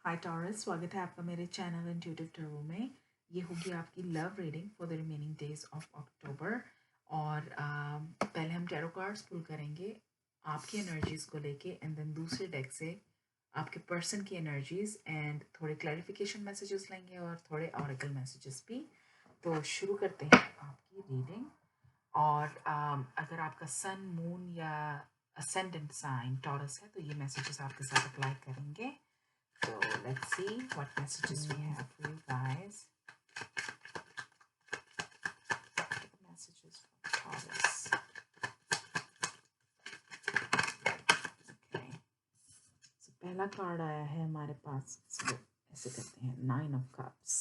हाय taurus, स्वागत है आपका मेरे चैनल इंट्यूटिव टैरो में। ये होगी आपकी love reading for the remaining days of October. और पहले हम टैरो कार्ड्स पुल करेंगे आपकी एनर्जीज़ को लेके, एंड देन दूसरे डेक से आपके पर्सन की एनर्जीज़ एंड थोड़े क्लैरिफिकेशन मैसेजेस लेंगे और थोड़े ऑरेकल मैसेजेस भी। तो शुरू करते हैं आपकी रीडिंग। और अगर आपका सन, मून या असेंडेंट साइन टॉरस है तो ये मैसेजेस आपके साथ अप्लाई करेंगे। So let's see what messages we have for you guys. Messages for Taurus. Okay. So पहला कार्ड आया है हमारे पास, इसको ऐसे करते हैं, 9 of Cups,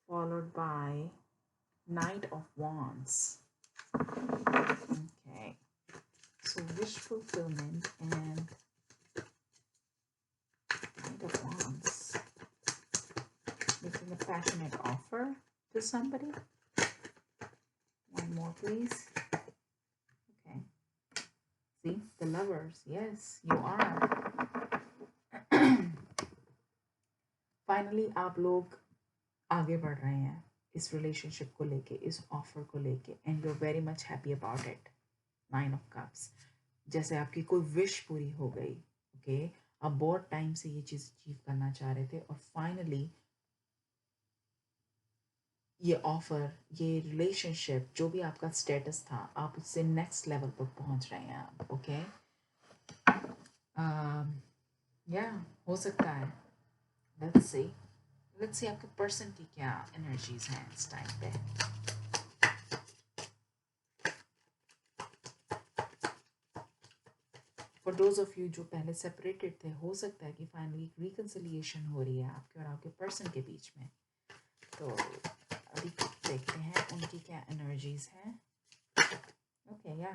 followed by Knight of Wands. Okay. So wish fulfillment and Knight of Wands. Making a passionate offer to somebody. One more, please. Okay. See, the lovers. Yes, you are. Finally, आप लोग आगे बढ़ रहे हैं इस relationship को लेके, इस ऑफर को लेके, and you are very much happy about it. 9 of Cups, जैसे आपकी कोई विश पूरी हो गई। ओके, आप बहुत टाइम से ये चीज़ अचीव करना चाह रहे थे और फाइनली ये ऑफर, ये रिलेशनशिप, जो भी आपका स्टेटस था, आप उससे नेक्स्ट लेवल पर पहुंच रहे हैं आप। ओके, या हो सकता है, लेट्स सी आपके पर्सन की क्या एनर्जीज हैं इस टाइम पे। फॉर दोज ऑफ यू जो पहले सेपरेटेड थे, हो सकता है कि फाइनली रिकन्सिलिएशन हो रही है आपके और आपके पर्सन के बीच में। तो अभी देखते हैं उनकी क्या एनर्जीज हैं। Okay, yeah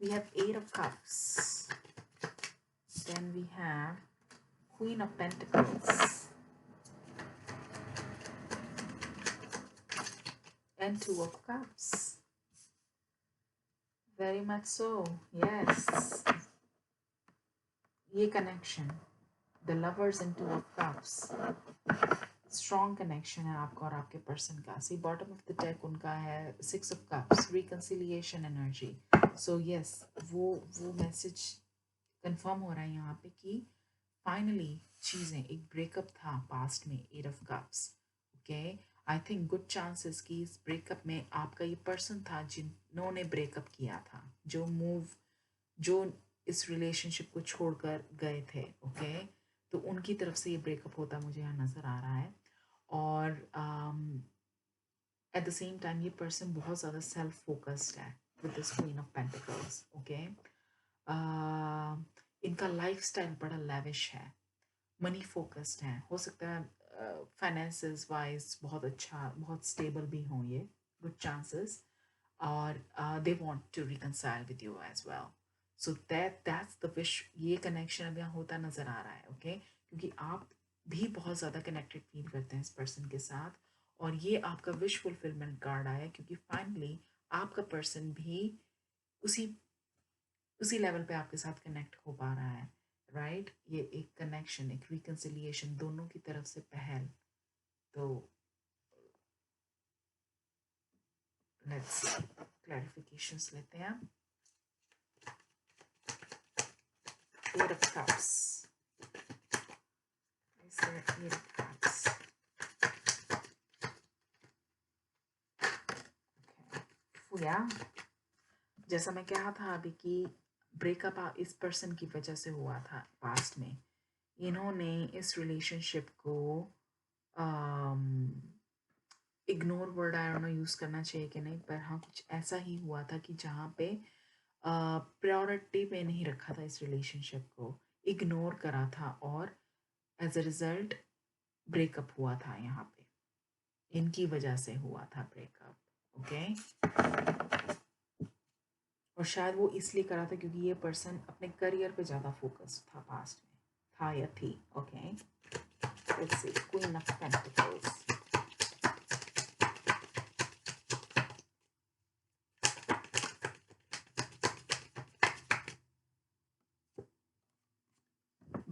we have 8 of Cups, then we have Queen of Pentacles and 2 of Cups. Very much so, yes. ये connection, the lovers and 2 of Cups, strong connection है आपका और आपके पर्सन का। सी बॉटम ऑफ द डेक उनका है 6 of Cups, reconciliation energy. So yes, वो message confirm हो रहा है यहाँ पे कि फाइनली चीज़ें, एक ब्रेकअप था पास्ट में 8 of Cups। Okay, I think good chances कि इस ब्रेकअप में आपका ये पर्सन था जिन्होंने ब्रेकअप किया था, जो इस रिलेशनशिप को छोड़कर गए थे। ओके, तो उनकी तरफ से ये ब्रेकअप होता मुझे यहाँ नज़र आ रहा है। और एट द सेम टाइम ये पर्सन बहुत ज़्यादा सेल्फ फोकस्ड है with this queen of pentacles. Okay, इनका लाइफस्टाइल बड़ा लेविश है, मनी फोकस्ड है। हो सकता है फाइनेंसेस वाइज बहुत अच्छा, बहुत स्टेबल भी हों ये, गुड चांसेस। और they want to reconcile with you as well. So that's the wish. ये कनेक्शन अब यहाँ होता नज़र आ रहा है। ओके, क्योंकि आप भी बहुत ज़्यादा कनेक्टेड फील करते हैं इस पर्सन के साथ, और ये आपका विश फुलफिलमेंट कार्ड आया है क्योंकि फाइनली आपका पर्सन भी उसी लेवल पे आपके साथ कनेक्ट हो पा रहा है। राइट, ये एक कनेक्शन, एक रिकन्सिलिएशन, दोनों की तरफ से पहल। तो लेट्स क्लैरिफिकेशंस लेते हैं। 8 of Cups. Is there 8 of Cups? Okay. या जैसा मैं कहा था अभी कि ब्रेकअप इस पर्सन की वजह से हुआ था पास्ट में। इन्होंने इस रिलेशनशिप को ignore word I don't know use करना चाहिए कि नहीं, पर हाँ कुछ ऐसा ही हुआ था कि जहाँ पे प्रायोरिटी पे नहीं रखा था इस रिलेशनशिप को, इग्नोर करा था, और एज अ रिजल्ट ब्रेकअप हुआ था यहाँ पे। इनकी वजह से हुआ था ब्रेकअप। ओके, और शायद वो इसलिए करा था क्योंकि ये पर्सन अपने करियर पे ज़्यादा फोकस था पास्ट में, था या थी। Okay, let's see queen of pentacles.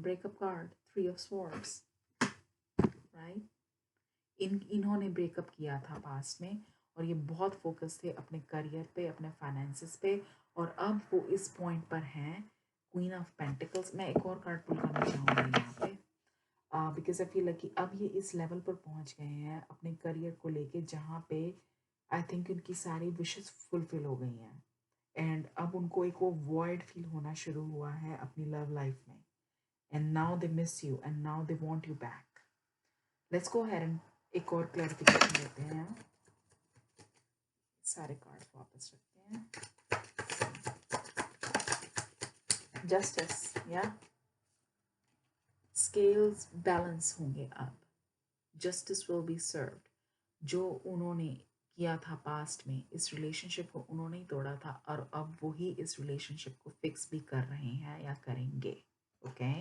Breakup card, 3 of swords, right. इन्होंने ब्रेकअप किया था पास्ट में और ये बहुत फोकस थे अपने करियर पे, अपने फाइनेंसिस पे, और अब वो इस पॉइंट पर हैं, क्वीन ऑफ पेंटिकल्स। मैं एक और कार्ड पुल करना चाहूँगी यहाँ पे, बिकॉज आई फील लाइक कि अब ये इस लेवल पर पहुँच गए हैं अपने करियर को लेके जहाँ पे आई थिंक उनकी सारी विशेस फुलफिल हो गई हैं, एंड अब उनको एक वो वॉइड फील होना शुरू हुआ है अपनी लव लाइफ में, and now they miss you and now they want you back. Let's go ahead and एक और क्लैरिफिकेशन देते हैं। सारे कार्ड्स वापस रखते हैं। जस्टिस, या स्केल्स बैलेंस होंगे अब, जस्टिस विल बी सर्व्ड। जो उन्होंने किया था पास्ट में, इस रिलेशनशिप को उन्होंने ही तोड़ा था और अब वही इस रिलेशनशिप को फिक्स भी कर रहे हैं या करेंगे, ओके।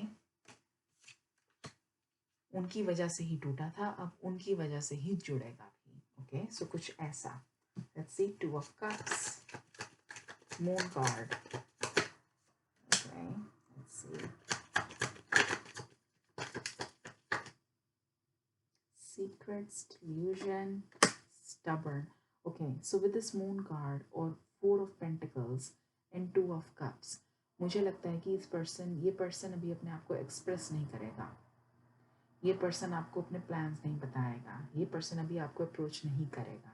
उनकी वजह से ही टूटा था, अब उनकी वजह से ही जुड़ेगा भी, ओके। सो कुछ ऐसा। Let's see 2 of cups, moon card, okay. Let's see secrets, delusion, stubborn. Okay, so with this moon card और 4 of pentacles and 2 of cups, मुझे लगता है कि ये पर्सन अभी अपने आप को एक्सप्रेस नहीं करेगा, ये पर्सन आपको अपने प्लान्स नहीं बताएगा, ये पर्सन अभी आपको अप्रोच नहीं करेगा।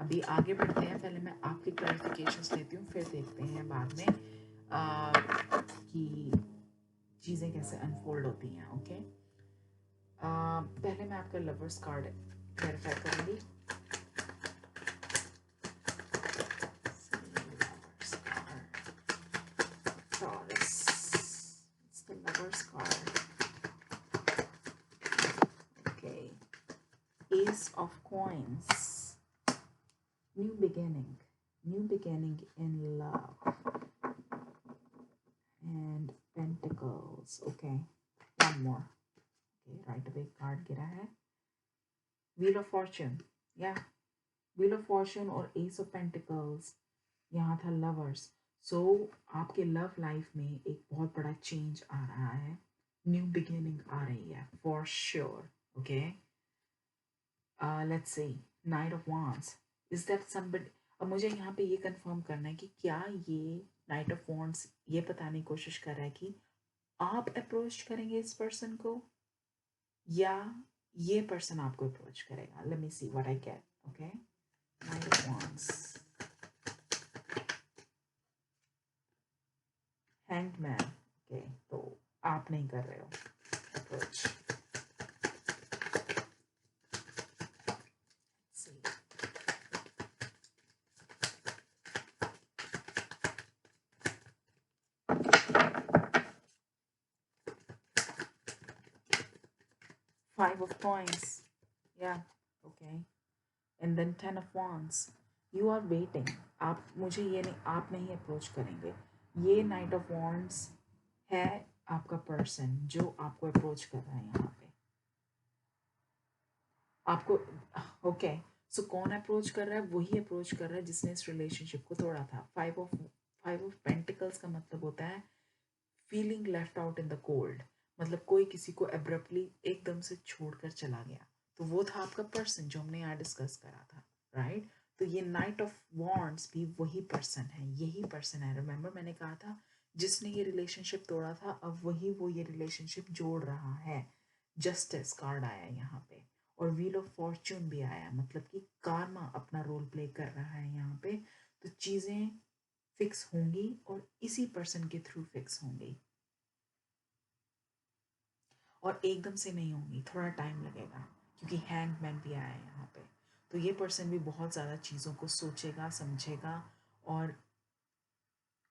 अभी आगे बढ़ते हैं, पहले मैं आपकी क्लैरिफिकेशंस लेती हूँ, फिर देखते हैं बाद में कि चीज़ें कैसे अनफोल्ड होती हैं, ओके। पहले मैं आपका लवर्स कार्ड क्लैरिफाई करूँगी। Taurus, it's the lovers card. Okay, Ace of Coins, new beginning in love, and Pentacles. Okay, one more. Okay, right away card गिरा है, Wheel of Fortune, yeah, Wheel of Fortune और Ace of Pentacles, यहाँ था lovers. So आपके love life में एक बहुत बड़ा चेंज आ रहा है, न्यू बिगिनिंग आ रही है for sure, okay. Let's see night of wands, is that somebody. अब मुझे यहाँ पे ये कंफर्म करना है कि क्या ये नाइट ऑफ वांड्स ये बताने की कोशिश कर रहा है कि आप अप्रोच करेंगे इस पर्सन को या ये पर्सन आपको अप्रोच करेगा। Let me see what I get, okay. Night of wands, hanged man, okay, तो आप नहीं कर रहे हो approach. Five of coins, yeah, okay, and then 10 of wands. You are waiting. आप मुझे ये नहीं, आप नहीं अप्रोच करेंगे, ये नाइट ऑफ wands है आपका पर्सन जो आपको अप्रोच कर रहा है यहाँ पे आपको, ओके। सो कौन अप्रोच कर रहा है? वही अप्रोच कर रहा है जिसने इस रिलेशनशिप को तोड़ा था। फाइव ऑफ पेंटिकल्स का मतलब होता है feeling left out in the cold, मतलब कोई किसी को एब्रप्टली एकदम से छोड़कर चला गया, तो वो था आपका पर्सन जो हमने यहाँ डिस्कस करा था, राइट। तो ये नाइट ऑफ वॉन्ड्स भी वही पर्सन है, यही पर्सन है। रिमेंबर मैंने कहा था जिसने ये रिलेशनशिप तोड़ा था अब वही वो ये रिलेशनशिप जोड़ रहा है। जस्टिस कार्ड आया यहाँ पे और व्हील ऑफ फॉर्च्यून भी आया, मतलब कि कार्मा अपना रोल प्ले कर रहा है यहाँ पे। तो चीज़ें फिक्स होंगी और इसी पर्सन के थ्रू फिक्स होंगी और एकदम से नहीं होंगी, थोड़ा टाइम लगेगा क्योंकि हैंगमैन भी आया है यहाँ पे। तो ये पर्सन भी बहुत ज़्यादा चीज़ों को सोचेगा, समझेगा, और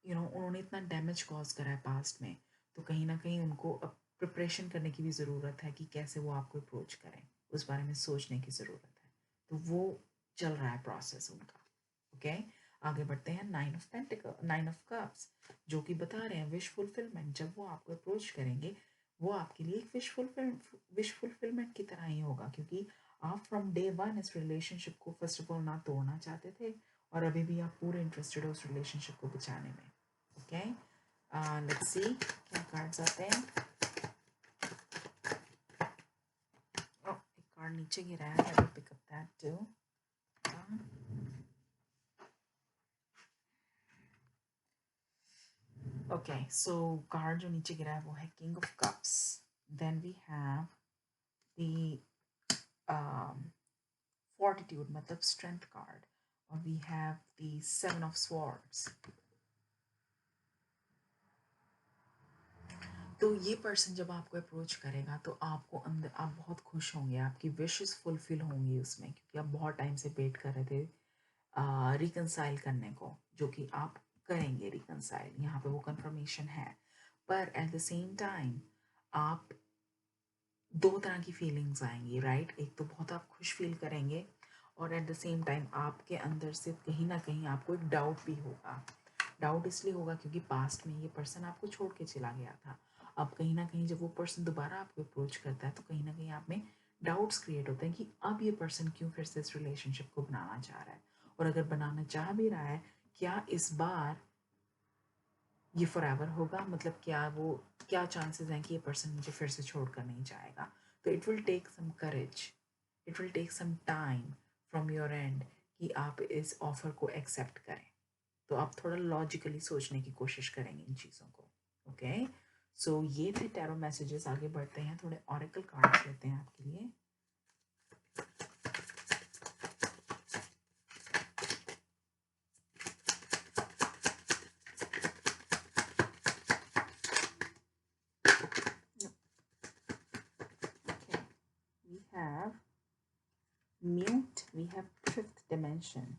उन्होंने इतना डैमेज कॉज करा है पास्ट में, तो कहीं ना कहीं उनको अब प्रिपरेशन करने की भी ज़रूरत है कि कैसे वो आपको अप्रोच करें, उस बारे में सोचने की ज़रूरत है। तो वो चल रहा है प्रोसेस उनका, ओके। आगे बढ़ते हैं। नाइन ऑफ कप्स जो कि बता रहे हैं विश फुलफिलमेंट। जब वो आपको अप्रोच करेंगे वो आपके लिए एक विश फुलफिलमेंट की तरह ही होगा, क्योंकि आप फ्रॉम डे वन इस रिलेशनशिप को फर्स्ट ऑफ ऑल ना तोड़ना चाहते थे और अभी भी आप पूरे इंटरेस्टेड हो उस रिलेशनशिप को बचाने में, ओके। लेट्स सी क्या कार्ड्स आते हैं. एक कार्ड नीचे गिरा है. I will pick up that too. Okay, so card जो नीचे गिरा है वो है king of cups. Then we have the fortitude मतलब strength card, और we have the 7 of swords. तो ये पर्सन जब आपको अप्रोच करेगा तो आपको अंदर आप बहुत खुश होंगे, आपकी विशेस फुलफिल होंगी उसमें, क्योंकि आप बहुत टाइम से वेट कर रहे थे रिकनसाइल करने को, जो कि आप करेंगे रिकनसाइल. यहाँ पे वो कंफर्मेशन है. पर एट द सेम टाइम आप दो तरह की फीलिंग्स आएंगी, राइट. एक तो बहुत आप खुश फील करेंगे, और एट द सेम टाइम आपके अंदर से कहीं ना कहीं आपको एक डाउट भी होगा. डाउट इसलिए होगा क्योंकि पास्ट में ये पर्सन आपको छोड़ के चला गया था. अब कहीं ना कहीं जब वो पर्सन दोबारा आपको अप्रोच करता है तो कहीं ना कहीं आप में डाउट्स क्रिएट होते हैं कि अब ये पर्सन क्यों फिर से इस रिलेशनशिप को बनाना चाह रहा है, और अगर बनाना चाह भी रहा है, क्या इस बार ये फॉरएवर होगा, मतलब क्या चांसेस हैं कि ये पर्सन मुझे फिर से छोड़कर नहीं जाएगा. तो it will take some courage, it will take some time from your end कि आप इस ऑफर को एक्सेप्ट करें. तो आप थोड़ा लॉजिकली सोचने की कोशिश करेंगे इन चीज़ों को. ओके, सो ये थे टैरो मैसेजेस. आगे बढ़ते हैं, थोड़े ऑरेकल कार्ड्स लेते हैं आपके लिए. We have mute, we have fifth dimension.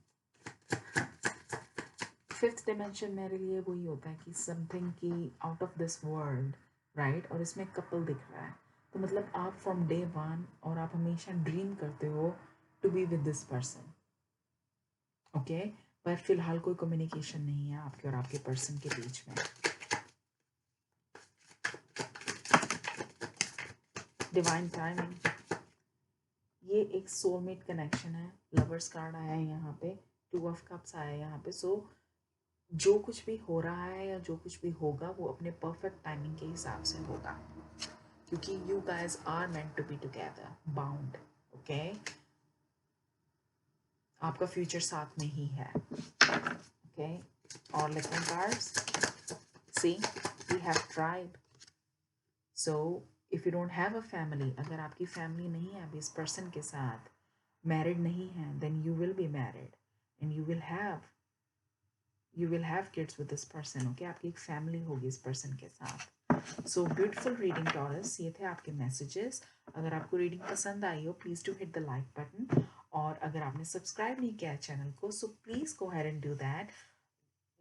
Fifth dimension मेरे लिए वही होता है कि समथिंग की out of this world, right. और इसमें कपल दिख रहा है, तो मतलब आप फ्रॉम डे वन और आप हमेशा ड्रीम करते हो to be with this person. Okay, पर फिलहाल कोई कम्युनिकेशन नहीं है आपके और आपके पर्सन के बीच में. डिवाइन टाइमिंग, ये एक सोलमेट कनेक्शन है. लवर्स कार्ड आया है यहाँ पे, टू ऑफ कप्स आया है यहाँ पे. सो जो कुछ भी हो रहा है या जो कुछ भी होगा वो अपने परफेक्ट टाइमिंग के हिसाब से होगा, क्योंकि you guys are meant to be together, bound. Okay, आपका फ्यूचर साथ में ही है. ओके, और little cards, see we have tried. So if you don't have a family, अगर आपकी फैमिली नहीं है अभी इस पर्सन के साथ, मैरिड नहीं है, then you will be married and you will have kids with this person. Okay, आपकी एक फैमिली होगी इस पर्सन के साथ. सो ब्यूटिफुल रीडिंग टॉरस, ये थे आपके मैसेजेस. अगर आपको रीडिंग पसंद आई हो, please do hit the like button. और अगर आपने सब्सक्राइब नहीं किया है चैनल को, so please go ahead and do that.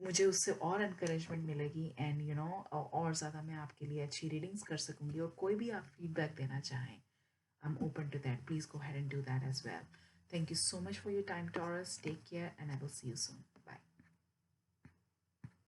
मुझे उससे और इनकरेजमेंट मिलेगी, एंड यू नो और ज़्यादा मैं आपके लिए अच्छी रीडिंग्स कर सकूँगी. और कोई भी आप फीडबैक देना चाहें, I am open to that. Please go ahead and do that as well. Thank you so much for your time, Taurus. Take care, and I will see you soon.